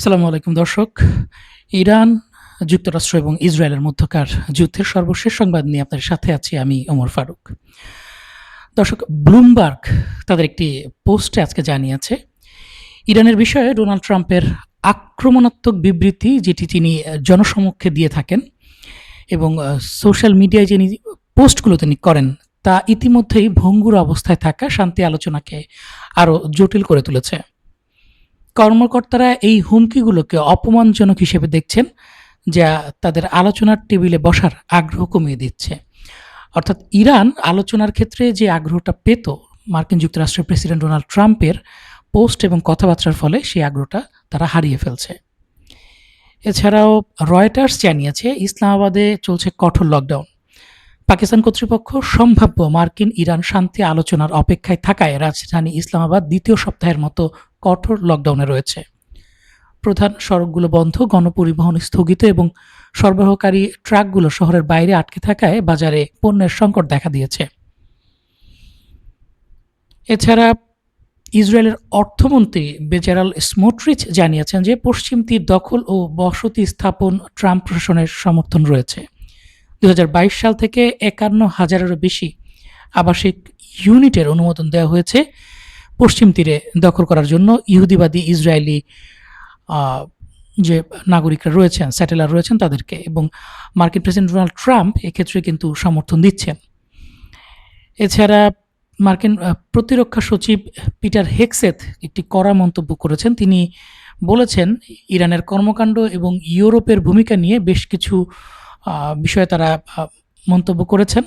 আসসালামু আলাইকুম দর্শক। ইরান, যুক্তরাষ্ট্র এবং ইসরায়েলের মধ্যকার যুদ্ধের সর্বশেষ সংবাদ নিয়ে আপনাদের সাথে আছি আমি ওমর ফারুক। দর্শক, ব্লুমবার্গ তাদের একটি পোস্টে আজকে জানিয়েছে, ইরানের বিষয়ে ডোনাল্ড ট্রাম্পের আক্রমণাত্মক বিবৃতি যেটি তিনি জনসমক্ষে দিয়ে থাকেন এবং সোশ্যাল মিডিয়ায় যিনি পোস্টগুলো তিনি করেন তা ইতিমধ্যেই ভঙ্গুর অবস্থায় থাকা শান্তি আলোচনাকে আরও জটিল করে তুলেছে। কর্মকর্তারা এই হুমকিগুলোকে অপমানজনক হিসেবে দেখছেন, যা তাদের আলোচনার টেবিলে বসার আগ্রহ কমিয়ে দিচ্ছে। অর্থাৎ ইরান আলোচনার ক্ষেত্রে যে আগ্রহটা পেত মার্কিন যুক্তরাষ্ট্রের প্রেসিডেন্ট ডোনাল্ড ট্রাম্পের পোস্ট এবং কথাবার্তার ফলে সেই আগ্রহটা তারা হারিয়ে ফেলছে। এছাড়াও রয়টার্স জানিয়েছে ইসলামাবাদে চলছে কঠোর লকডাউন। পাকিস্তান কর্তৃপক্ষ সম্ভাব্য মার্কিন ইরান শান্তি আলোচনার অপেক্ষায় থাকায় রাজধানী ইসলামাবাদ দ্বিতীয় সপ্তাহের মতো কঠোর লকডাউনে রয়েছে। প্রধান সড়কগুলো বন্ধ, গণপরিবহন স্থগিত এবং সরবরাহকারী ট্রাকগুলো শহরের বাইরে আটকে থাকায় বাজারে পণ্যের সংকট দেখা দিয়েছে। এছাড়া ইসরায়েলের অর্থমন্ত্রী বেজারাল স্মোট্রিচ জানিয়েছেন যে পশ্চিম তীর দখল ও বসতি স্থাপন ট্রাম্প প্রশাসনের সমর্থন রয়েছে। 2022 সাল থেকে 51,000-এরও বেশি আবাসিক ইউনিটের অনুমোদন দেওয়া হয়েছে পশ্চিম তীরে দখল করার জন্য ইহুদিবাদী ইসরায়েলি যে নাগরিকরা রয়েছেন, স্যাটেলার রয়েছেন তাদেরকে, এবং মার্কিন প্রেসিডেন্ট ডোনাল্ড ট্রাম্প এক্ষেত্রে কিন্তু সমর্থন দিচ্ছেন। এছাড়া মার্কিন প্রতিরক্ষা সচিব পিটার হেগসেথ একটি কড়া মন্তব্য করেছেন। তিনি বলেছেন ইরানের কর্মকাণ্ড এবং ইউরোপের ভূমিকা নিয়ে বেশ কিছু বিষয়ে তারা মন্তব্য করেছেন।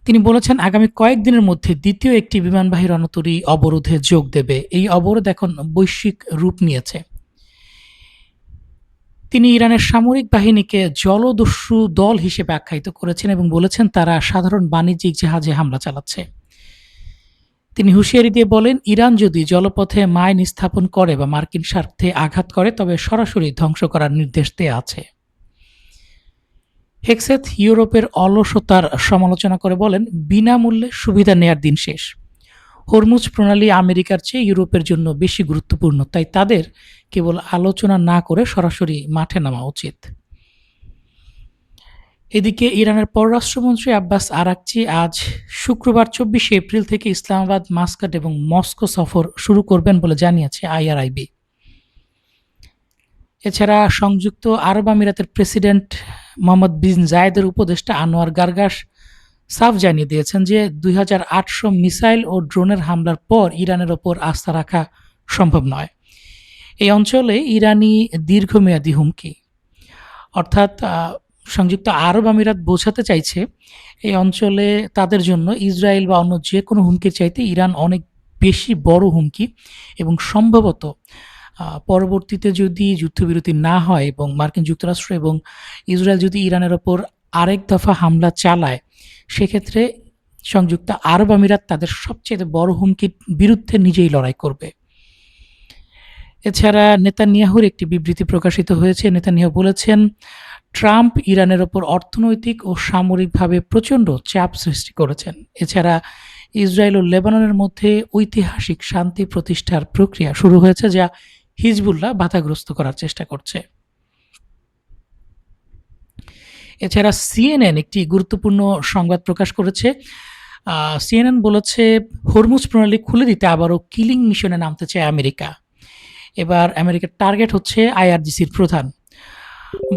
তিনি বলেছেন আগামী কয়েকদিনের মধ্যে দ্বিতীয় একটি বিমানবাহী রণতরী অবরোধে যোগ দেবে। এই অবরোধ এখন বৈশ্বিক রূপ নিয়েছে। তিনি ইরানের সামরিক বাহিনীকে জলদস্যু দল হিসেবে আখ্যায়িত করেছেন এবং বলেছেন তারা সাধারণ বাণিজ্যিক জাহাজে হামলা চালাচ্ছে। তিনি হুঁশিয়ারি দিয়ে বলেন ইরান যদি জলপথে মাইন স্থাপন করে বা মার্কিন স্বার্থে আঘাত করে তবে সরাসরি ধ্বংস করার নির্দেশ দেয়া আছে। হেগসেথ ইউরোপের অলসতার সমালোচনা করে বলেন বিনামূল্যে সুবিধা নেয়ার দিন শেষ। হরমুজ প্রণালী আমেরিকার চেয়ে ইউরোপের জন্য বেশি গুরুত্বপূর্ণ, তাই তাদের কেবল আলোচনা না করে সরাসরি মাঠে নামা উচিত। এদিকে ইরানের পররাষ্ট্রমন্ত্রী আব্বাস আরাকচি আজ শুক্রবার 24 এপ্রিল থেকে ইসলামাবাদ, মাস্কাট এবং মস্কো সফর শুরু করবেন বলে জানিয়েছে আইআরআইবি। এছাড়া সংযুক্ত আরব আমিরাতের প্রেসিডেন্ট মোহাম্মদ বিন জায়েদের উপদেষ্টা আনোয়ার গার্গাস সাফ জানিয়ে দিয়েছেন যে 2800 মিসাইল ও ড্রোনের হামলার পর ইরানের ওপর আস্থা রাখা সম্ভব নয়। এই অঞ্চলে ইরানি দীর্ঘমেয়াদী হুমকি, অর্থাৎ সংযুক্ত আরব আমিরাত বোঝাতে চাইছে এই অঞ্চলে তাদের জন্য ইসরায়েল বা অন্য যে কোনো হুমকির চাইতে ইরান অনেক বেশি বড় হুমকি, এবং সম্ভবত পরবর্তীতে যদি যুদ্ধবিরতি না হয় এবং মার্কিন যুক্তরাষ্ট্র এবং ইসরায়েল যদি ইরানের ওপর আরেক দফা হামলা চালায়, সেক্ষেত্রে সংযুক্ত আরব আমিরাত তাদের সবচেয়ে বড় হুমকির বিরুদ্ধে নিজেই লড়াই করবে। এছাড়া নেতানিয়াহুর একটি বিবৃতি প্রকাশিত হয়েছে। নেতানিয়াহু বলেছেন ট্রাম্প ইরানের ওপর অর্থনৈতিক ও সামরিকভাবে প্রচণ্ড চাপ সৃষ্টি করেছেন। এছাড়া ইসরায়েল ও লেবাননের মধ্যে ঐতিহাসিক শান্তি প্রতিষ্ঠার প্রক্রিয়া শুরু হয়েছে, যা হিজবুল্লাহ বাধাগ্রস্ত করার চেষ্টা করছে। এছাড়া সিএনএন একটি গুরুত্বপূর্ণ সংবাদ প্রকাশ করেছে। সিএনএন বলেছে হরমুজ প্রণালী খুলে দিতে আবারও কিলিং মিশনে নামতে চায় আমেরিকা। এবার আমেরিকার টার্গেট হচ্ছে আইআরজিসির প্রধান।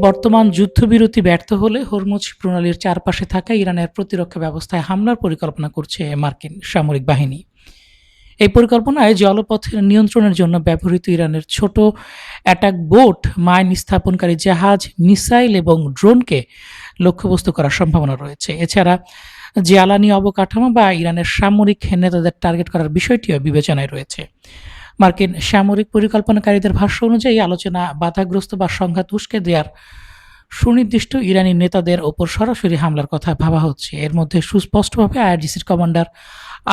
বর্তমান যুদ্ধবিরতি ব্যর্থ হলে হরমুজ প্রণালীর চারপাশে থাকা ইরানের প্রতিরক্ষা ব্যবস্থায় হামলার পরিকল্পনা করছে মার্কিন সামরিক বাহিনী। এই পরিকল্পনায় জলপথের নিয়ন্ত্রণের জন্য ব্যবহৃত ইরানের ছোট অ্যাটাক বোট, মাইন স্থাপনকারী জাহাজ, মিসাইল এবং ড্রোনকে লক্ষ্যবস্তু করার সম্ভাবনা রয়েছে। এছাড়া জ্বালানি অবকাঠামো বা ইরানের সামরিক নেতাদের টার্গেট করার বিষয়টিও বিবেচনায় রয়েছে। মার্কিন সামরিক পরিকল্পনাকারীদের ভাষ্য অনুযায়ী আলোচনা বাধাগ্রস্ত বা সংঘাত উস্কে দেওয়ার সুনির্দিষ্ট ইরানি নেতাদের ওপর সরাসরি হামলার কথা ভাবা হচ্ছে। এর মধ্যে সুস্পষ্টভাবে আইআরজিসির কমান্ডার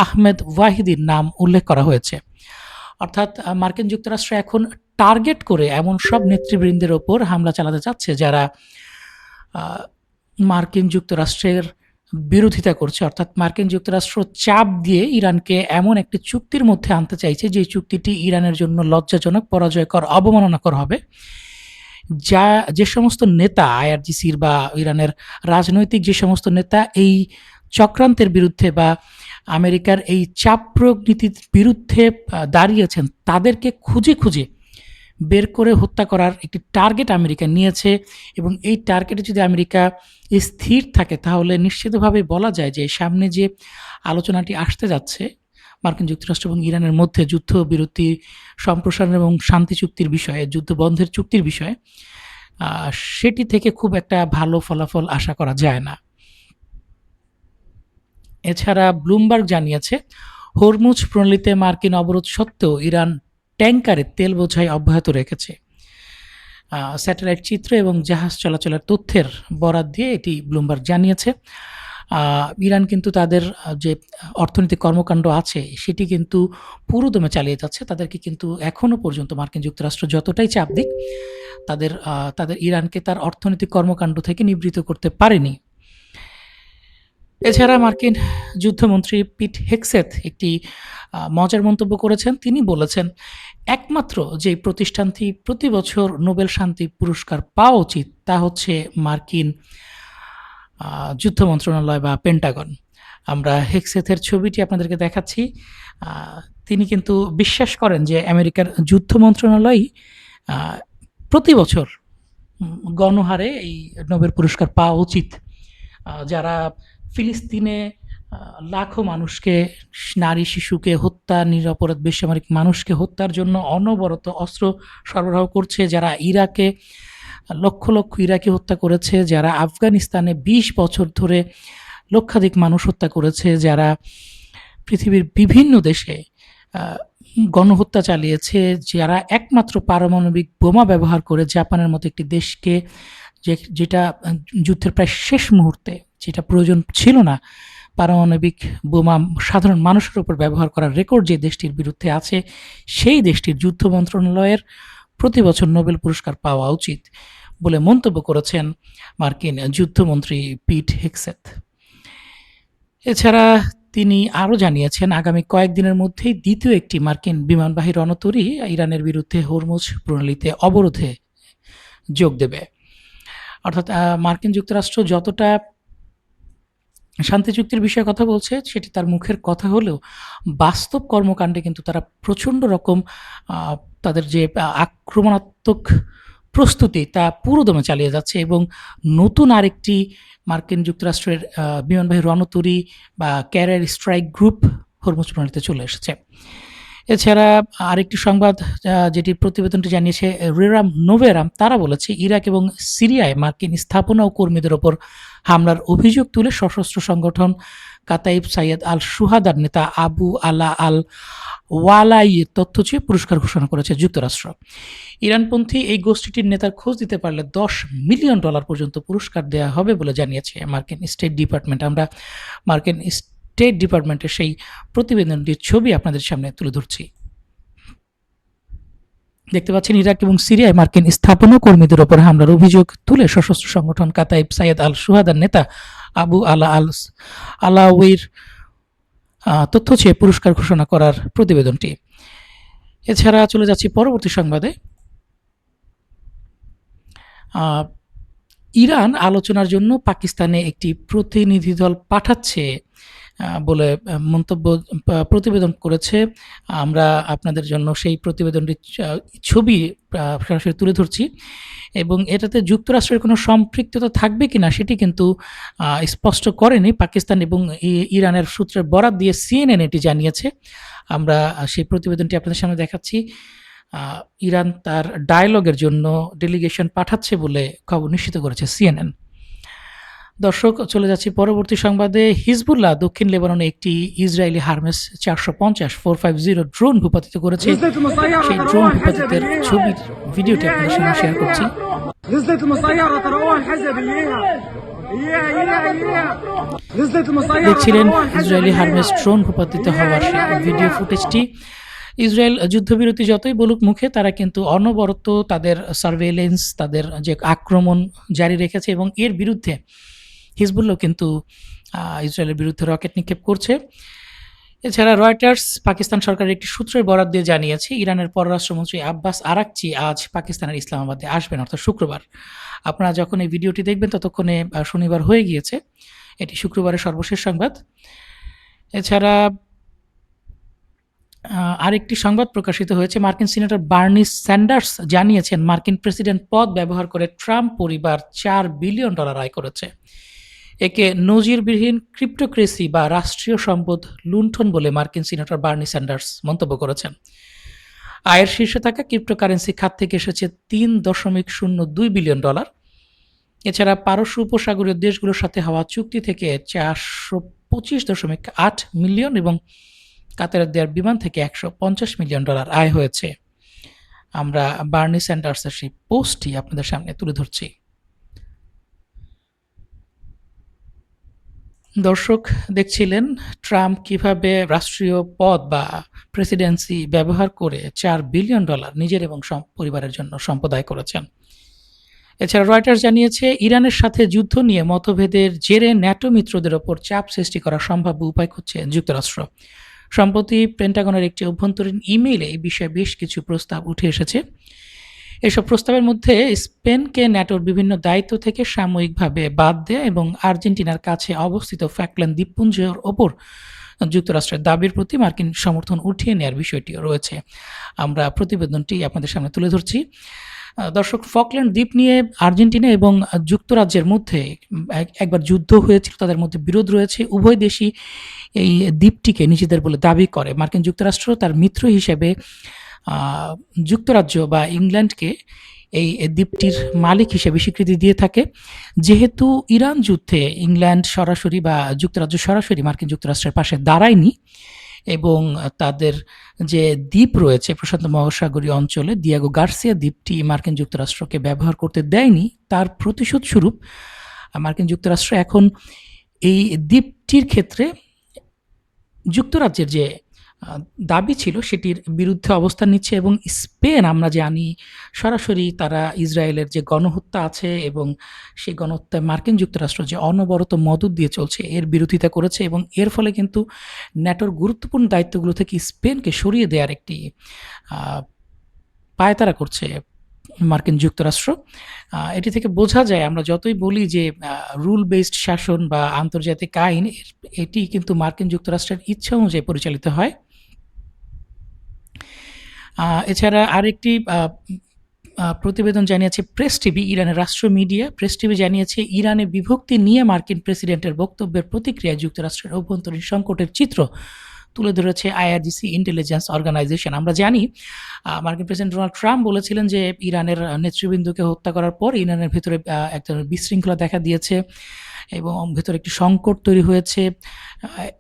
আহমেদ ওয়াহিদির নাম উল্লেখ করা হয়েছে। অর্থাৎ মার্কিন যুক্তরাষ্ট্র এখন টার্গেট করে এমন সব নেতৃবৃন্দের ওপর হামলা চালাতে চাচ্ছে যারা মার্কিন যুক্তরাষ্ট্রের বিরোধিতা করছে, অর্থাৎ মার্কিন যুক্তরাষ্ট্র চাপ দিয়ে ইরানকে এমন একটি চুক্তির মধ্যে আনতে চাইছে যে চুক্তিটি ইরানের জন্য লজ্জাজনক, পরাজয়কর, অবমাননাকর হবে। যে সমস্ত নেতা আইআরজিসির বা ইরানের রাজনৈতিক যে সমস্ত নেতা এই চক্রান্তের বিরুদ্ধে বা আমেরিকার এই চাপ প্রয়োগ নীতির বিরুদ্ধে দাঁড়িয়েছেন, তাদেরকে খুঁজে খুঁজে বের করে হত্যা করার একটি টার্গেট আমেরিকা নিয়েছে। এবং এই টার্গেটে যদি আমেরিকা স্থির থাকে তাহলে নিশ্চিতভাবে বলা যায় যে সামনে যে আলোচনাটি আসতে যাচ্ছে মার্কিন যুক্তরাষ্ট্র এবং ইরানের মধ্যে যুদ্ধবিরতি সম্প্রসারণ এবং শান্তি চুক্তির বিষয়ে, যুদ্ধ বন্ধের চুক্তির বিষয়ে, সেটি থেকে খুব একটা ভালো ফলাফল আশা করা যায় না। এছাড়া ব্লুমবার্গ জানিয়েছে হরমুজ প্রণালীতে মার্কিন অবরোধ সত্ত্বেও ইরান ট্যাঙ্কারে তেল বোঝাই অব্যাহত রেখেছে। স্যাটেলাইট চিত্র এবং জাহাজ চলাচলের তথ্যের বরাত দিয়ে এটি ব্লুমবার্গ জানিয়েছে। ইরান কিন্তু তাদের যে অর্থনৈতিক কর্মকাণ্ড আছে সেটি কিন্তু পুরোদমে চালিয়ে যাচ্ছে। তাদেরকে কিন্তু এখনও পর্যন্ত মার্কিন যুক্তরাষ্ট্র যতটাই চাপ দিক তাদের ইরানকে তার অর্থনৈতিক কর্মকাণ্ড থেকে নিবৃত্ত করতে পারেনি। এছাড়া মার্কিন যুদ্ধমন্ত্রী পিট হেগসেথ একটি মজার মন্তব্য করেছেন। তিনি বলেছেন একমাত্র যে প্রতিষ্ঠানটি প্রতি বছর নোবেল শান্তি পুরস্কার পাওয়া উচিত তা হচ্ছে মার্কিন যুদ্ধ মন্ত্রণালয় বা পেন্টাগন। আমরা হেগসেথের ছবিটি আপনাদেরকে দেখাচ্ছি। তিনি কিন্তু বিশ্বাস করেন যে আমেরিকার যুদ্ধ মন্ত্রণালয় প্রতি বছর গণহারে এই নোবেল পুরস্কার পাওয়া উচিত। যারা ফিলিস্তিনে লাখো মানুষকে, নারী শিশুকে হত্যা, নিরপরাধ বেসামরিক মানুষকে হত্যার জন্য অনবরত অস্ত্র সরবরাহ করছে, যারা ইরাকে লক্ষ লক্ষ ইরাকি হত্যা করেছে, যারা আফগানিস্তানে 20 বছর ধরে লক্ষাধিক মানুষ হত্যা করেছে, যারা পৃথিবীর বিভিন্ন দেশে গণহত্যা চালিয়েছে, যারা একমাত্র পারমাণবিক বোমা ব্যবহার করে জাপানের মতো একটি দেশকে, যেটা যুদ্ধের প্রায় শেষ মুহূর্তে, যেটা প্রয়োজন ছিল না পারমাণবিক বোমা সাধারণ মানুষের উপর ব্যবহার করার রেকর্ড যে দেশটির বিরুদ্ধে আছে, সেই দেশটির যুদ্ধ মন্ত্রণালয়ের প্রতি বছর নোবেল পুরস্কার পাওয়া উচিত বলে মন্তব্য করেছেন মার্কিন যুদ্ধমন্ত্রী পিট হেগসেথ। এছাড়া তিনি আরও জানিয়েছেন আগামী কয়েকদিনের মধ্যেই দ্বিতীয় একটি মার্কিন বিমানবাহী রণতরী ইরানের বিরুদ্ধে হরমুজ প্রণালীতে অবরোধে যোগ দেবে। অর্থাৎ মার্কিন যুক্তরাষ্ট্র যতটা শান্তি চুক্তির বিষয়ে কথা বলছে সেটি তার মুখের কথা হলেও বাস্তব কর্মকাণ্ডে কিন্তু তারা প্রচণ্ড রকম তাদের যে আক্রমণাত্মক প্রস্তুতি তা পুরোদমে চালিয়ে যাচ্ছে। এবং নতুন আরেকটি মার্কিন যুক্তরাষ্ট্রের বিমানবাহী রণতরী বা ক্যারিয়ার স্ট্রাইক গ্রুপ হরমুজ প্রণালীতে চলে এসেছে। এছাড়া আরেকটি সংবাদ যেটি প্রতিবেদনটি জানিয়েছে রেরাম নোভেরাম, তারা বলেছে ইরাক এবং সিরিয়ায় মার্কিন স্থাপনা ও কর্মীদের ওপর হামলার অভিযোগ তুলে সশস্ত্র সংগঠন কাতাইব সাইয়েদ আল সুহাদার নেতা আবু আলা আল ওয়ালাইয়ের তথ্য চেয়ে পুরস্কার ঘোষণা করেছে যুক্তরাষ্ট্র। ইরানপন্থী এই গোষ্ঠীটির নেতার খোঁজ দিতে পারলে $10 মিলিয়ন পর্যন্ত পুরস্কার দেওয়া হবে বলে জানিয়েছে মার্কিন স্টেট ডিপার্টমেন্ট। আমরা মার্কিন স্টেট ডিপার্টমেন্টের সেই প্রতিবেদনটির ছবি আপনাদের সামনে তুলে ধরছি। দেখতে পাচ্ছেন ইরাক এবং সিরিয়ায় মার্কিন স্থাপনা কর্মীদের ওপর হামলার অভিযোগ তুলে সশস্ত্র সংগঠন কাতাইব সাইয়েদ আল সুহাদার নেতা আবু আলা আল আলাউইর তথ্য চেয়ে পুরস্কার ঘোষণা করার প্রতিবেদনটি। এছাড়া চলে যাচ্ছি পরবর্তী সংবাদে। ইরান আলোচনার জন্য পাকিস্তানে একটি প্রতিনিধি দল পাঠাচ্ছে বলে প্রতিবেদন করেছে। আমরা আপনাদের জন্য সেই প্রতিবেদনটির ছবি সরাসরি তুলে ধরছি এবং এটাতে যুক্তরাষ্ট্রের কোনো সম্পৃক্ততা থাকবে কিনা সেটি কিন্তু স্পষ্ট করেনি পাকিস্তান এবং ইরানের সূত্রের বরাত দিয়ে CNN এটি জানিয়েছে। আমরা সেই প্রতিবেদনটি আপনাদের সামনে দেখাচ্ছি। ইরান তার ডায়ালগের জন্য ডেলিগেশন পাঠাচ্ছে বলে খবর নিশ্চিত করেছে CNN। দর্শক, চলে যাচ্ছি পরবর্তী সংবাদে। হিজবুল্লাহ দক্ষিণ লেবাননে একটি ইসরায়েলি হারমেস 450 ড্রোন ভূপাতিত করেছে। সেই ড্রোন ভূপাতিতের ছবির ভিডিওটি আপনাদের সঙ্গে শেয়ার করছি। দেখছিলেন ইসরায়েলি হারমেস ড্রোন ভূপাতিত হওয়ার ভিডিও ফুটেজটি। ইসরায়েল যুদ্ধবিরতি যতই বলুক মুখে, তারা কিন্তু অনবরত তাদের সার্ভেইলেন্স, তাদের যে আক্রমণ জারি রেখেছে এবং এর বিরুদ্ধে হিজবুল্লাহ কিন্তু ইসরায়েলের বিরুদ্ধে রকেট নিক্ষেপ করছে। এছাড়া রয়টার্স পাকিস্তান সরকারের একটি সূত্রের বরাত দিয়ে জানিয়েছে, ইরানের পররাষ্ট্রমন্ত্রী আব্বাস আরাকচি আজ পাকিস্তানের ইসলামাবাদে আসবেন, অর্থাৎ শুক্রবার। আপনারা যখন এই ভিডিওটি দেখবেন ততক্ষণে শনিবার হয়ে গিয়েছে। এটি শুক্রবারের সর্বশেষ সংবাদ। এছাড়া আরেকটি সংবাদ প্রকাশিত হয়েছে। মার্কিন সিনেটর বার্নি স্যান্ডার্স জানিয়েছেন, মার্কিন প্রেসিডেন্ট পদ ব্যবহার করে ট্রাম্প পরিবার $4 বিলিয়ন আয় করেছে। একে নজিরবিহীন ক্রিপ্টোক্রেসি বা রাষ্ট্রীয় সম্পদ লুণ্ঠন বলে মার্কিন সিনেটর বার্নি স্যান্ডার্স মন্তব্য করেছেন। আয়ের শীর্ষে থাকা ক্রিপ্টোকারেন্সি খাত থেকে এসেছে $3.02 বিলিয়ন। এছাড়া পারস্য উপসাগরীয় দেশগুলোর সাথে হওয়া চুক্তি থেকে $425.8 মিলিয়ন এবং কাতারের দেয়ার বিমান থেকে $150 মিলিয়ন আয় হয়েছে। আমরা বার্নি স্যান্ডার্সের সেই পোস্টটি আপনাদের সামনে তুলে ধরছি। দর্শক, দেখছিলেন ট্রাম্প কিভাবে রাষ্ট্রীয় পদ বা প্রেসিডেন্সি ব্যবহার করে $4 বিলিয়ন নিজের এবং পরিবারের জন্য সম্পদ আয় করেছেন। এছাড়া রয়টার্স জানিয়েছে, ইরানের সাথে যুদ্ধ নিয়ে মতভেদের জেরে ন্যাটো মিত্রদের ওপর চাপ সৃষ্টি করার সম্ভাব্য উপায় খুঁজছে যুক্তরাষ্ট্র। সম্প্রতি পেন্টাগনের একটি অভ্যন্তরীণ ইমেইলে এই বিষয়ে বেশ কিছু প্রস্তাব উঠে এসেছে। এসব প্রস্তাবের মধ্যে স্পেনকে ন্যাটোর বিভিন্ন দায়িত্ব থেকে সাময়িকভাবে বাদ দেয়া এবং আর্জেন্টিনার কাছে অবস্থিত ফ্যাকল্যান্ড দ্বীপপুঞ্জের ওপর যুক্তরাষ্ট্রের দাবির প্রতি মার্কিন সমর্থন উঠিয়ে নেওয়ার বিষয়টিও রয়েছে। আমরা প্রতিবেদনটি আপনাদের সামনে তুলে ধরছি। দর্শক, ফকল্যান্ড দ্বীপ নিয়ে আর্জেন্টিনা এবং যুক্তরাজ্যের মধ্যে একবার যুদ্ধ হয়েছিল, তাদের মধ্যে বিরোধ রয়েছে। উভয় দেশই এই দ্বীপটিকে নিজেদের বলে দাবি করে। মার্কিন যুক্তরাষ্ট্র তার মিত্র হিসেবে যুক্তরাজ্য বা ইংল্যান্ডকে এই দ্বীপটির মালিক হিসেবে স্বীকৃতি দিয়ে থাকে। যেহেতু ইরান যুদ্ধে ইংল্যান্ড সরাসরি বা যুক্তরাজ্য সরাসরি মার্কিন যুক্তরাষ্ট্রের পাশে দাঁড়ায়নি এবং তাদের যে দ্বীপ রয়েছে প্রশান্ত মহাসাগরীয় অঞ্চলে, দিয়েগো গার্সিয়া দ্বীপটি মার্কিন যুক্তরাষ্ট্রকে ব্যবহার করতে দেয়নি, তার প্রতিশোধ স্বরূপ মার্কিন যুক্তরাষ্ট্র এখন এই দ্বীপটির ক্ষেত্রে যুক্তরাজ্যের যে দাবি ছিল সেটির বিরুদ্ধে অবস্থান নিচ্ছে। এবং স্পেন, আমরা জানি সরাসরি তারা ইসরায়েলের যে গণহত্যা আছে এবং সেই গণহত্যায় মার্কিন যুক্তরাষ্ট্র যে অনবরত মদত দিয়ে চলছে এর বিরোধিতা করেছে এবং এর ফলে কিন্তু ন্যাটোর গুরুত্বপূর্ণ দায়িত্বগুলো থেকে স্পেনকে সরিয়ে দেওয়ার একটি পায়তারা করছে মার্কিন যুক্তরাষ্ট্র। এটি থেকে বোঝা যায়, আমরা যতই বলি যে রুল বেসড শাসন বা আন্তর্জাতিক আইন, এটি কিন্তু মার্কিন যুক্তরাষ্ট্রের ইচ্ছা অনুযায়ী পরিচালিত হয়। এছাড়া আরেকটি প্রতিবেদন জানিয়েছে প্রেস টিভি, ইরানের রাষ্ট্র মিডিয়া প্রেস টিভি জানিয়েছে, ইরানে বিভক্তি নিয়ে মার্কিন প্রেসিডেন্টের বক্তব্যের প্রতিক্রিয়ায় যুক্তরাষ্ট্রের অভ্যন্তরীণ সংকটের চিত্র তুলে ধরেছে আইআরজিসি ইন্টেলিজেন্স অর্গানাইজেশন। আমরা জানি মার্কিন প্রেসিডেন্ট ডোনাল্ড ট্রাম্প বলেছিলেন যে ইরানের নেতৃবৃন্দকে হত্যা করার পর ইরানের ভেতরে এক ধরনের বিশৃঙ্খলা দেখা দিয়েছে এবং ভেতরে একটি সংকট তৈরি হয়েছে,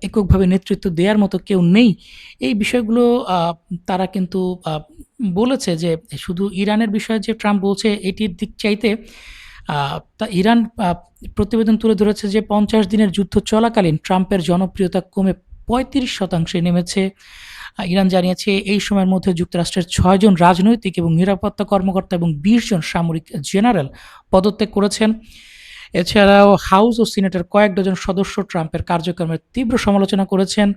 এককভাবে নেতৃত্ব দেওয়ার মতো কেউ নেই। এই বিষয়গুলো তারা কিন্তু বলেছে যে শুধু ইরানের বিষয়ে যে ট্রাম্প বলছে এটির দিক চাইতে তা ইরান প্রতিবেদন তুলে ধরেছে যে 50 দিনের যুদ্ধ চলাকালীন ট্রাম্পের জনপ্রিয়তা কমে 35% নেমেছে। ইরান জানিয়েছে এই সময়ের মধ্যে যুক্তরাষ্ট্রের 6 জন রাজনৈতিক এবং নিরাপত্তা কর্মকর্তা এবং 20 জন সামরিক জেনারেল পদত্যাগ করেছেন। এছাড়াও হাউস ও সিনেটের কয়েক ডজন সদস্য ট্রাম্পের কার্যক্রমের তীব্র সমালোচনা করেছেন।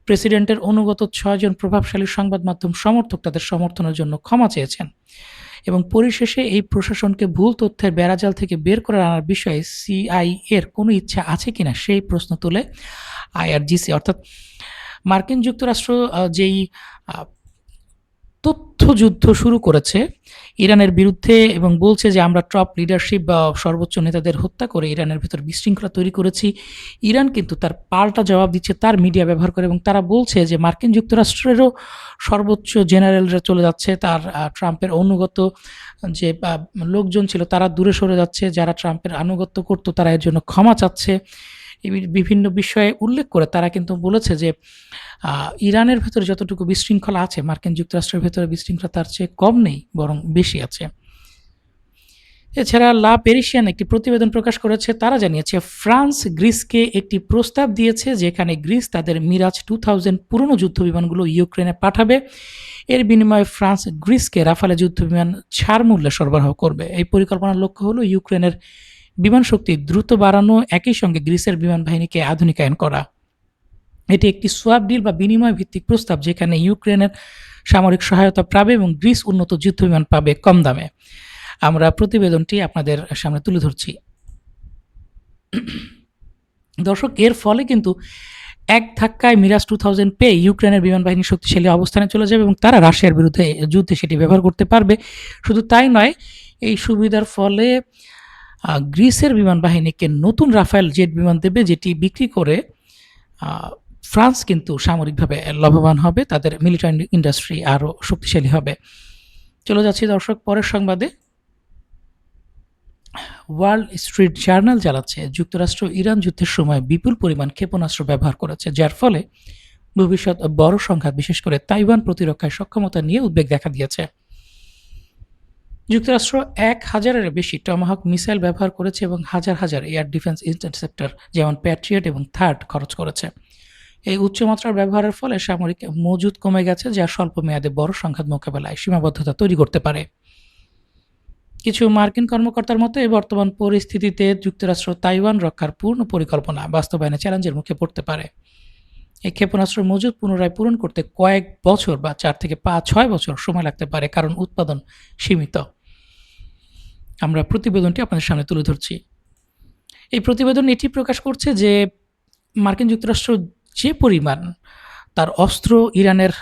প্রেসিডেন্টের অনুগত 6 জন প্রভাবশালী সংবাদ মাধ্যম সমর্থক তাদের সমর্থনের জন্য ক্ষমা চেয়েছেন এবং পরিশেষে এই প্রশাসনকে ভুল তথ্যের বেড়াজাল থেকে বের করে আনার বিষয়ে সিআইএর কোনো ইচ্ছা আছে কিনা সেই প্রশ্ন তোলে আইআরজিসি। অর্থাৎ মার্কিন যুক্তরাষ্ট্র যেই তথ্যযুদ্ধ শুরু করেছে ইরানের বিরুদ্ধে এবং বলছে যে আমরা টপ লিডারশিপ বা সর্বোচ্চ নেতাদের হত্যা করে ইরানের ভেতর বিশৃঙ্খলা তৈরি করেছি, ইরান কিন্তু তার পাল্টা জবাব দিচ্ছে তার মিডিয়া ব্যবহার করে এবং তারা বলছে যে মার্কিন যুক্তরাষ্ট্রেরও সর্বোচ্চ জেনারেলরা চলে যাচ্ছে, তার ট্রাম্পের অনুগত যে লোকজন ছিল তারা দূরে সরে যাচ্ছে, যারা ট্রাম্পের আনুগত্য করতো তারা এর জন্য ক্ষমা চাচ্ছে। এই বিভিন্ন বিষয়ে উল্লেখ করে তারা কিন্তু বলেছে যে ইরানের ভেতরে যতটুকু বিশৃঙ্খলা আছে মার্কিন যুক্তরাষ্ট্রের ভেতরে বিশৃঙ্খলা তার চেয়ে কম নেই, বরং বেশি আছে। এছাড়া লা পেরিসিয়ান একটি প্রতিবেদন প্রকাশ করেছে, তারা জানিয়েছে ফ্রান্স গ্রিসকে একটি প্রস্তাব দিয়েছে যেখানে গ্রিস তাদের মিরাজ 2000 পুরনো যুদ্ধবিমানগুলো ইউক্রেনে পাঠাবে। এর বিনিময়ে ফ্রান্স গ্রিসকে রাফালে যুদ্ধবিমান ছাড় মূল্যে সরবরাহ করবে। এই পরিকল্পনার লক্ষ্য হলো ইউক্রেনের বিমান শক্তি দ্রুত বাড়ানো, একই সঙ্গে গ্রিসের বিমান বাহিনীকে আধুনিকায়ন করা। এটি একটি সোয়াপ ডিল বা বিনিময় ভিত্তিক প্রস্তাব, যেখানে ইউক্রেনের সামরিক সহায়তা পাবে এবং গ্রিস উন্নত যুদ্ধবিমান পাবে কম দামে। আমরা প্রতিবেদনটি আপনাদের সামনে তুলে ধরছি। দর্শক, এর ফলে কিন্তু এক ধাক্কায় মিরাজ 2000 পেয়ে ইউক্রেনের বিমান বাহিনী শক্তিশালী অবস্থানে চলে যাবে এবং তারা রাশিয়ার বিরুদ্ধে যুদ্ধে সেটি ব্যবহার করতে পারবে। শুধু তাই নয়, এই সুবিধার ফলে গ্রিসের বিমান বাহিনীকে নতুন রাফায়েল জেট বিমান দেবে, যেটি বিক্রি করে ফ্রান্স কিন্তু সামরিকভাবে লাভবান হবে, তাদের মিলিটারি ইন্ডাস্ট্রি আরও শক্তিশালী হবে। চলে যাচ্ছি দর্শক পরের সংবাদে। ওয়াল স্ট্রিট জার্নাল জানাচ্ছে, যুক্তরাষ্ট্র ইরান যুদ্ধের সময় বিপুল পরিমাণ ক্ষেপণাস্ত্র ব্যবহার করেছে, যার ফলে ভবিষ্যৎ বড় সংঘাত, বিশেষ করে তাইওয়ান প্রতিরক্ষায় সক্ষমতা নিয়ে উদ্বেগ দেখা দিয়েছে। যুক্তরাষ্ট্র 1000-এর বেশি টমাহক মিসাইল ব্যবহার করেছে এবং হাজার হাজার এয়ার ডিফেন্স ইন্টারসেপ্টর যেমন প্যাট্রিয়ট এবং থার্ড খরচ করেছে। এই উচ্চমাত্রার ব্যবহারের ফলে সামরিক মজুদ কমে গেছে, যা স্বল্প মেয়াদে বড় সংঘাত মোকাবেলায় সীমাবদ্ধতা তৈরি করতে পারে। কিছু মার্কিন কর্মকর্তার মতে, বর্তমান পরিস্থিতিতে যুক্তরাষ্ট্র তাইওয়ান রক্ষার পূর্ণ পরিকল্পনা বাস্তবায়নে চ্যালেঞ্জের মুখে পড়তে পারে। এই ক্ষেপণাস্ত্র মজুদ পুনরায় পূরণ করতে কয়েক বছর বা 4 থেকে 6 বছর সময় লাগতে পারে, কারণ উৎপাদন সীমিত। আমরা প্রতিবেদনটি আপনাদের সামনে তুলে ধরছি। এই প্রতিবেদন এটি প্রকাশ করছে যে মার্কিন যুক্তরাষ্ট্র যে পরিমাণ তার অস্ত্র ইরানের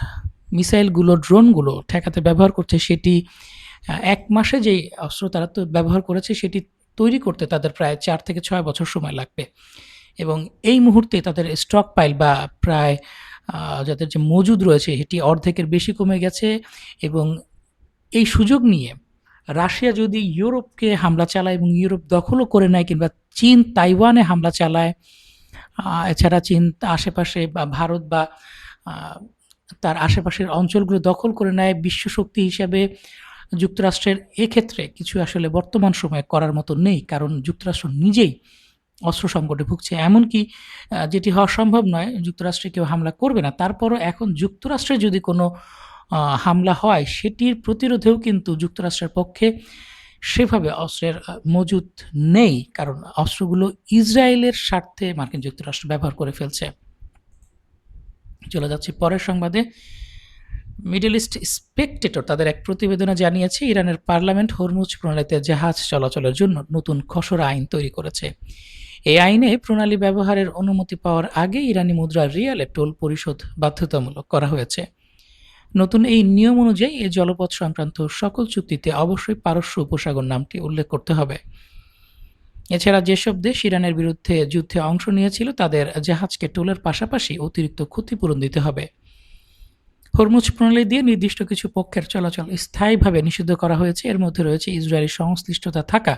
মিসাইলগুলো, ড্রোনগুলো ঠেকাতে ব্যবহার করছে, সেটি 1 মাসে যেই অস্ত্র তারা তো ব্যবহার করেছে সেটি তৈরি করতে তাদের প্রায় 4 থেকে 6 বছর সময় লাগবে। এবং এই মুহূর্তে তাদের স্টক পাইল বা প্রায় যাদের যে মজুদ রয়েছে এটি অর্ধেকের বেশি কমে গেছে। এবং এই সুযোগ নিয়ে রাশিয়া যদি ইউরোপকে হামলা চালায় এবং ইউরোপ দখলও করে নেয়, কিংবা চীন তাইওয়ানে হামলা চালায়, এছাড়া চীন আশেপাশে বা ভারত বা তার আশেপাশের অঞ্চলগুলো দখল করে নেয়, বিশ্ব শক্তি হিসাবে যুক্তরাষ্ট্রের এক্ষেত্রে কিছু আসলে বর্তমান সময়ে করার মতো নেই, কারণ যুক্তরাষ্ট্র নিজেই অস্ত্র সংকটে ভুগছে। এমনকি যেটি হওয়া সম্ভব নয়, যুক্তরাষ্ট্রে কেউ হামলা করবে না, তারপরও এখন যুক্তরাষ্ট্রে যদি কোনো হামলা হয় সেটির প্রতিরোধেও কিন্তু যুক্তরাষ্ট্রের পক্ষে সেভাবে অস্ত্রের মজুদ নেই, কারণ অস্ত্রগুলো ইসরায়েলের স্বার্থে মার্কিন যুক্তরাষ্ট্র ব্যবহার করে ফেলছে। চলে যাচ্ছি পরের সংবাদে। মিডল ইস্ট স্পেকটেটর তাদের এক প্রতিবেদনে জানিয়েছে, ইরানের পার্লামেন্ট হরমুজ প্রণালীতে জাহাজ চলাচলের জন্য নতুন খসড়া আইন তৈরি করেছে। এই আইনে প্রণালী ব্যবহারের অনুমতি পাওয়ার আগে ইরানি মুদ্রা রিয়ালে টোল পরিশোধ বাধ্যতামূলক করা হয়েছে। নতুন এই নিয়ম অনুযায়ী এই জলপথ সংক্রান্ত সকল চুক্তিতে অবশ্যই পারস্য উপসাগর নামটি উল্লেখ করতে হবে। এছাড়া যেসব দেশ ইরানের বিরুদ্ধে যুদ্ধে অংশ নিয়েছিল তাদের জাহাজকে টোলের পাশাপাশি অতিরিক্ত ক্ষতিপূরণ দিতে হবে। হরমুজ প্রণালী দিয়ে নির্দিষ্ট কিছু পক্ষের চলাচল স্থায়ীভাবে নিষিদ্ধ করা হয়েছে। এর মধ্যে রয়েছে ইসরায়েলি সংশ্লিষ্টতা থাকা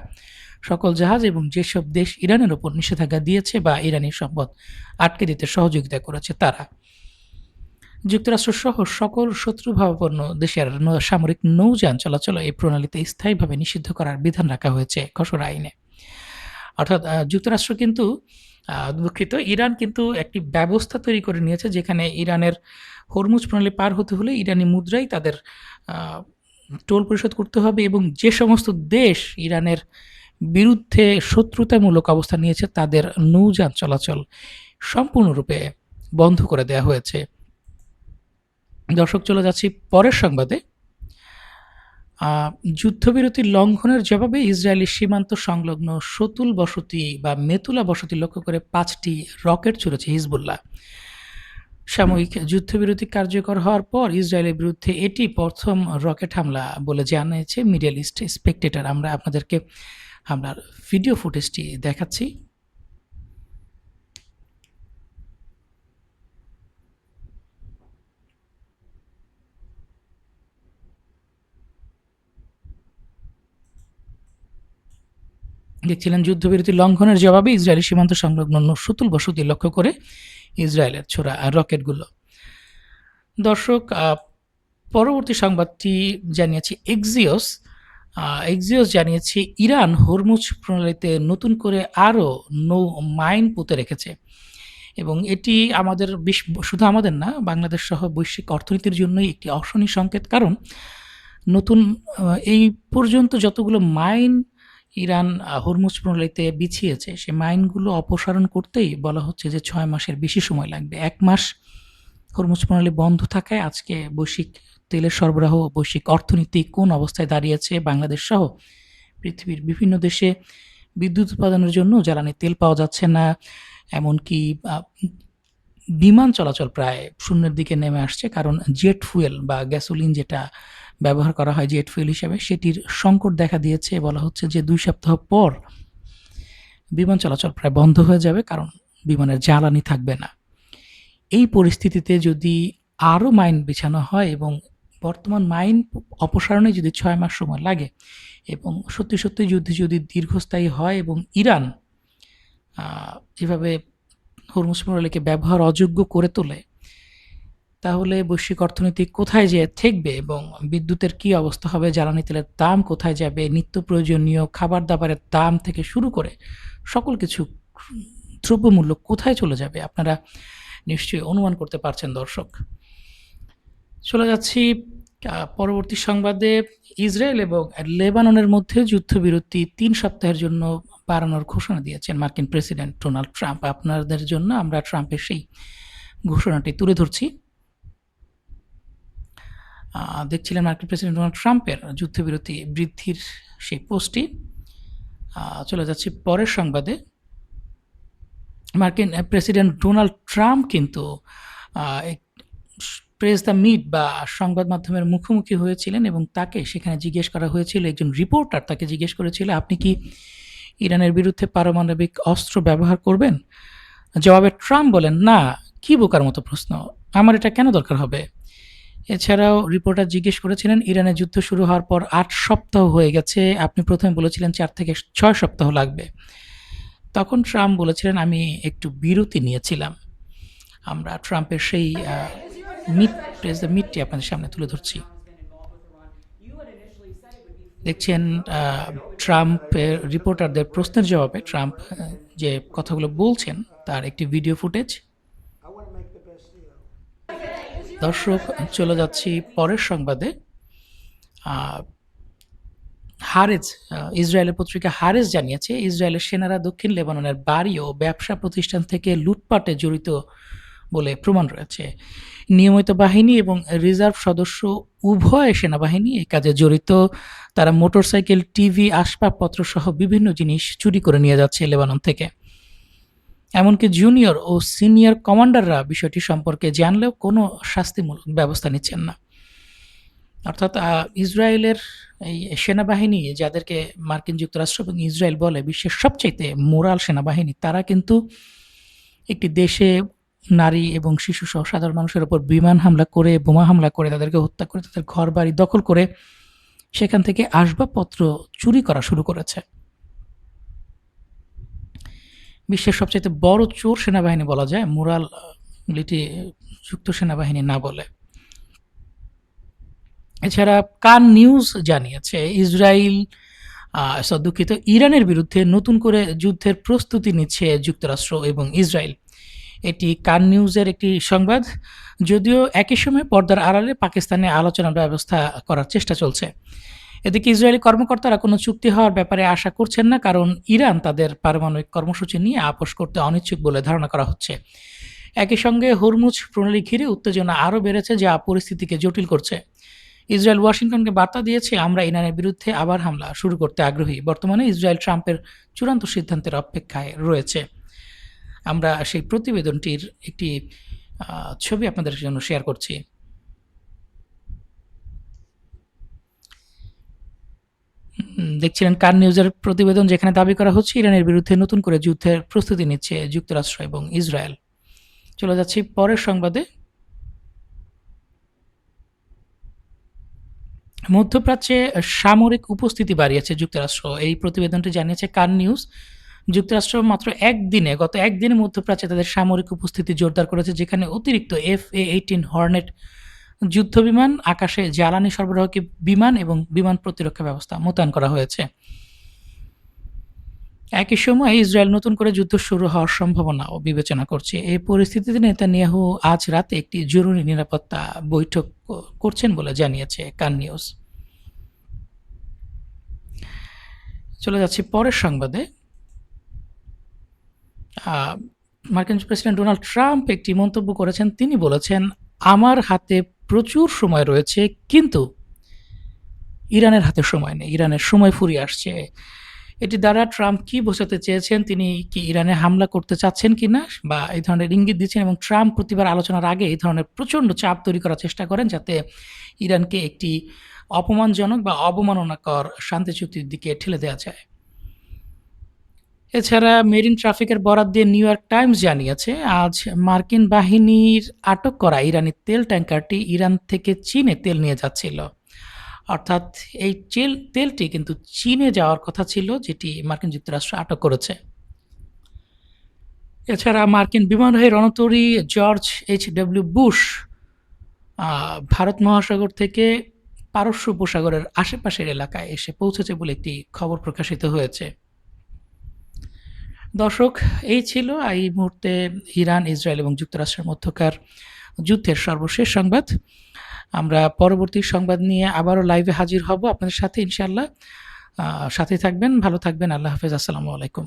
সকল জাহাজ এবং যেসব দেশ ইরানের ওপর নিষেধাজ্ঞা দিয়েছে বা ইরানি সম্পদ আটকে দিতে সহযোগিতা করেছে তারা। যুক্তরাষ্ট্র সহ সকল শত্রুভাবাপন্ন দেশের সামরিক নৌযান চলাচল এই প্রণালীতে স্থায়ীভাবে নিষিদ্ধ করার বিধান রাখা হয়েছে খসড়া আইনে। অর্থাৎ যুক্তরাষ্ট্র কিন্তু দুঃখিত, ইরান কিন্তু একটি ব্যবস্থা তৈরি করে নিয়েছে, যেখানে ইরানের হরমুজ প্রণালী পার হতে হলে ইরানি মুদ্রাই তাদের টোল পরিশোধ করতে হবে, এবং যে সমস্ত দেশ ইরানের বিরুদ্ধে শত্রুতামূলক অবস্থান নিয়েছে তাদের নৌযান চলাচল সম্পূর্ণরূপে বন্ধ করে দেওয়া হয়েছে। দর্শক, চলে যাচ্ছি পরের সংবাদে। যুদ্ধবিরতি লঙ্ঘনের জবাবে ইসরায়েলি সীমান্ত সংলগ্ন সতুল বসতি বা মেতুলা বসতি লক্ষ্য করে 5টি রকেট ছুড়েছে হিজবুল্লাহ। সাময়িক যুদ্ধবিরতি কার্যকর হওয়ার পর ইসরায়েলের বিরুদ্ধে এটি প্রথম রকেট হামলা বলে জানিয়েছে মিডল ইস্ট স্পেকটেটর। আমরা আপনাদেরকে হামলার ভিডিও ফুটেজটি দেখাচ্ছি। দেখছিলেন যুদ্ধবিরতি লঙ্ঘনের জবাবে ইসরায়েলি সীমান্ত সংলগ্ন সতুল বসতি লক্ষ্য করে ইসরায়েলের ছোড়া রকেটগুলো। দর্শক, পরবর্তী সংবাদটি জানিয়েছি এক্সিওস জানিয়েছে ইরান হরমুজ প্রণালীতে নতুন করে আরও নৌ মাইন পুঁতে রেখেছে, এবং এটি আমাদের শুধু আমাদের না, বাংলাদেশ সহ বৈশ্বিক অর্থনীতির জন্যই একটি অশনি সংকেত। কারণ নতুন এই পর্যন্ত যতগুলো মাইন ইরান হরমুজ প্রণালীতে বিছিয়েছে, সে মাইনগুলো অপসারণ করতেই বলা হচ্ছে যে ৬ মাসের বেশি সময় লাগবে। ১ মাস হরমুজ প্রণালী বন্ধ থাকায় আজকে বৈশ্বিক তেলের সরবরাহ, বৈশ্বিক অর্থনীতি কোন অবস্থায় দাঁড়িয়েছে, বাংলাদেশ সহ পৃথিবীর বিভিন্ন দেশে বিদ্যুৎ উৎপাদনের জন্য জ্বালানি তেল পাওয়া যাচ্ছে না। এমনকি বিমান চলাচল প্রায় শূন্যের দিকে নেমে আসছে, কারণ জেট ফুয়েল বা গ্যাসোলিন যেটা ব্যবহার করা হয় জেট ফুয়েল হিসেবে, সেটির সংকট দেখা দিয়েছে। বলা হচ্ছে যে ২ সপ্তাহ পর বিমান চলাচল প্রায় বন্ধ হয়ে যাবে, কারণ বিমানের জ্বালানি থাকবে না। এই পরিস্থিতিতে যদি আরও মাইন বিছানো হয় এবং বর্তমান মাইন অপসারণে যদি ৬ মাস সময় লাগে এবং সত্যি সত্যি যুদ্ধ যদি দীর্ঘস্থায়ী হয় এবং ইরান এভাবে হরমুজ প্রণালীকে ব্যবহার অযোগ্য করে তোলে, তাহলে বৈশ্বিক অর্থনীতি কোথায় যেয়ে ঠেকবে এবং বিদ্যুতের কি অবস্থা হবে, জ্বালানি তেলের দাম কোথায় যাবে, নিত্য প্রয়োজনীয় খাবার দাবারের দাম থেকে শুরু করে সকল কিছু দ্রব্যমূল্য কোথায় চলে যাবে, আপনারা নিশ্চয়ই অনুমান করতে পারছেন দর্শক। চলে যাচ্ছি পরবর্তী সংবাদে। ইসরায়েল এবং লেবাননের মধ্যে যুদ্ধবিরতি ৩ সপ্তাহের জন্য বাড়ানোর ঘোষণা দিয়েছেন মার্কিন প্রেসিডেন্ট ডোনাল্ড ট্রাম্প। আপনাদের জন্য আমরা ট্রাম্পের সেই ঘোষণাটি তুলে ধরছি। দেখছিলেন মার্কিন প্রেসিডেন্ট ডোনাল্ড ট্রাম্পের যুদ্ধবিরতি বৃদ্ধির সেই পোস্টটি। চলে যাচ্ছি পরের সংবাদে। মার্কিন প্রেসিডেন্ট ডোনাল্ড ট্রাম্প কিন্তু প্রেস দ্য মিট বা সংবাদ মাধ্যমের মুখোমুখি হয়েছিলেন এবং তাকে সেখানে জিজ্ঞেস করা হয়েছিল, একজন রিপোর্টার তাকে জিজ্ঞেস করেছিল, আপনি কি ইরানের বিরুদ্ধে পারমাণবিক অস্ত্র ব্যবহার করবেন? জবাবে ট্রাম্প বলেন, না, কি বোকার মতো প্রশ্ন, আমার এটা কেন দরকার হবে? এছাড়াও রিপোর্টার জিজ্ঞেস করেছিলেন, ইরানের যুদ্ধ শুরু হওয়ার পর ৮ সপ্তাহ হয়ে গেছে, আপনি প্রথমে বলেছিলেন 4 থেকে 6 সপ্তাহ লাগবে। তখন ট্রাম্প বলেছিলেন, আমি একটু বিরতি নিয়েছিলাম। আমরা ট্রাম্পের সেই প্রেস দ্য মিটটি আপনাদের সামনে তুলে ধরছি। দেখছেন ট্রাম্পের রিপোর্টারদের প্রশ্নের জবাবে ট্রাম্প যে কথাগুলো বলছেন তার একটি ভিডিও ফুটেজ। দর্শক, চলে যাচ্ছি পরের সংবাদে। হারেজ, ইসরায়েলের পত্রিকা হারেজ জানিয়েছে, ইসরায়েলের সেনারা দক্ষিণ লেবাননের বাড়ি ও ব্যবসা প্রতিষ্ঠান থেকে লুটপাটে জড়িত বলে প্রমাণ রয়েছে। নিয়মিত বাহিনী এবং রিজার্ভ সদস্য উভয় সেনাবাহিনী এই কাজে জড়িত। তারা মোটরসাইকেল, টিভি, আসবাবপত্র সহ বিভিন্ন জিনিস চুরি করে নিয়ে যাচ্ছে লেবানন থেকে। এমনকি জুনিয়র ও সিনিয়র কমান্ডাররা বিষয়টি সম্পর্কে জানলেও কোনো শাস্তিমূলক ব্যবস্থা নিচ্ছেন না। অর্থাৎ ইসরায়েলের এই সেনাবাহিনী, যাদেরকে মার্কিন যুক্তরাষ্ট্র এবং ইসরায়েল বলে বিশ্বের সবচাইতে মোরাল সেনাবাহিনী, তারা কিন্তু একটি দেশে নারী এবং শিশু সহ সাধারণ মানুষের উপর বিমান হামলা করে, বোমা হামলা করে, তাদেরকে হত্যা করে, তাদের ঘর বাড়ি দখল করে সেখান থেকে আসবাবপত্র চুরি করা শুরু করেছে। বিশ্বের সবচাইতে বড় চোর সেনাবাহিনী বলা যায়, মোরালিটি যুক্ত সেনাবাহিনী না বলে। এছাড়া কান নিউজ জানিয়েছে, ইরানের বিরুদ্ধে নতুন করে যুদ্ধের প্রস্তুতি নিচ্ছে যুক্তরাষ্ট্র এবং ইসরায়েল। এটি কান নিউজের একটি সংবাদ। যদিও একই সময় পর্দার আড়ালে পাকিস্তানে আলোচনার ব্যবস্থা করার চেষ্টা চলছে। এদিকে ইসরায়েলি কর্মকর্তারা কোনো চুক্তি হওয়ার ব্যাপারে আশা করছেন না, কারণ ইরান তাদের পারমাণবিক কর্মসূচি নিয়ে আপোষ করতে অনিচ্ছুক বলে ধারণা করা হচ্ছে। একই সঙ্গে হরমুজ প্রণালী ঘিরে উত্তেজনা আরও বেড়েছে, যা পরিস্থিতিকে জটিল করছে। ইসরায়েল ওয়াশিংটনকে বার্তা দিয়েছে, আমরা ইরানের বিরুদ্ধে আবার হামলা শুরু করতে আগ্রহী। বর্তমানে ইসরায়েল ট্রাম্পের চূড়ান্ত সিদ্ধান্তের অপেক্ষায় রয়েছে। আমরা সেই প্রতিবেদনটির একটি ছবি আপনাদের জন্য শেয়ার করছি। দেখছিলেন কান নিউজের প্রতিবেদন, যেখানে দাবি করা হচ্ছে ইরানের বিরুদ্ধে নতুন করে যুদ্ধের প্রস্তুতি নিচ্ছে যুক্তরাষ্ট্র এবং ইসরায়েল। চলে যাচ্ছি পরের সংবাদে। মধ্যপ্রাচ্যে সামরিক উপস্থিতি বাড়িয়েছে যুক্তরাষ্ট্র, এই প্রতিবেদনটি জানিয়েছে কান নিউজ। যুক্তরাষ্ট্র মাত্র গত একদিনে মধ্যপ্রাচ্যে তাদের সামরিক উপস্থিতি জোরদার করেছে, যেখানে অতিরিক্ত FA-18 হর্নেট যুদ্ধবিমান, আকাশে জ্বালানি সরবরাহকে বিমান এবং বিমান প্রতিরক্ষা ব্যবস্থা মোতায়েন করা হয়েছে। একই সময়ে ইসরায়েল নতুন করে যুদ্ধ শুরু হওয়ার সম্ভাবনাও বিবেচনা করছে। এই পরিস্থিতিতে নেতানিয়াহু আজ রাতে একটি জরুরি নিরাপত্তা বৈঠক করছেন বলে জানিয়েছে কান নিউজ। চলে যাচ্ছি পরের সংবাদে। আহ, মার্কিন প্রেসিডেন্ট ডোনাল্ড ট্রাম্প একটি মন্তব্য করেছেন। তিনি বলেছেন, আমার হাতে প্রচুর সময় রয়েছে, কিন্তু ইরানের হাতে সময় নেই, ইরানের সময় ফুরিয়ে আসছে। এটি দ্বারা ট্রাম্প কি বোঝাতে চেয়েছেন, তিনি কি ইরানে হামলা করতে চাচ্ছেন কিনা বা এই ধরনের ইঙ্গিত দিচ্ছেন, এবং ট্রাম্প প্রতিবার আলোচনার আগে এই ধরনের প্রচণ্ড চাপ তৈরি করার চেষ্টা করেন যাতে ইরানকে একটি অপমানজনক বা অবমাননাকর শান্তি চুক্তির দিকে ঠেলে দেওয়া যায়। এছাড়া মেরিন ট্রাফিকের বরাত দিয়ে নিউ ইয়র্ক টাইমস জানিয়েছে, আজ মার্কিন বাহিনীর আটক করা ইরানি তেল ট্যাঙ্কারটি ইরান থেকে চীনে তেল নিয়ে যাচ্ছিল। অর্থাৎ এই তেলটি কিন্তু চীনে যাওয়ার কথা ছিল, যেটি মার্কিন যুক্তরাষ্ট্র আটক করেছে। এছাড়া মার্কিন বিমানবাহী রণতরী জর্জ এইচ.ডব্লিউ. বুশ ভারত মহাসাগর থেকে পারস্য উপসাগরের আশেপাশের এলাকায় এসে পৌঁছেছে বলে একটি খবর প্রকাশিত হয়েছে। দর্শক, এই ছিল এই মুহূর্তে ইরান, ইসরায়েল এবং যুক্তরাষ্ট্রের মধ্যকার যুদ্ধের সর্বশেষ সংবাদ। আমরা পরবর্তী সংবাদ নিয়ে আবারও লাইভে হাজির হব আপনাদের সাথে ইনশাআল্লাহ। সাথে থাকবেন, ভালো থাকবেন। আল্লাহ হাফেজ। আসসালামু আলাইকুম।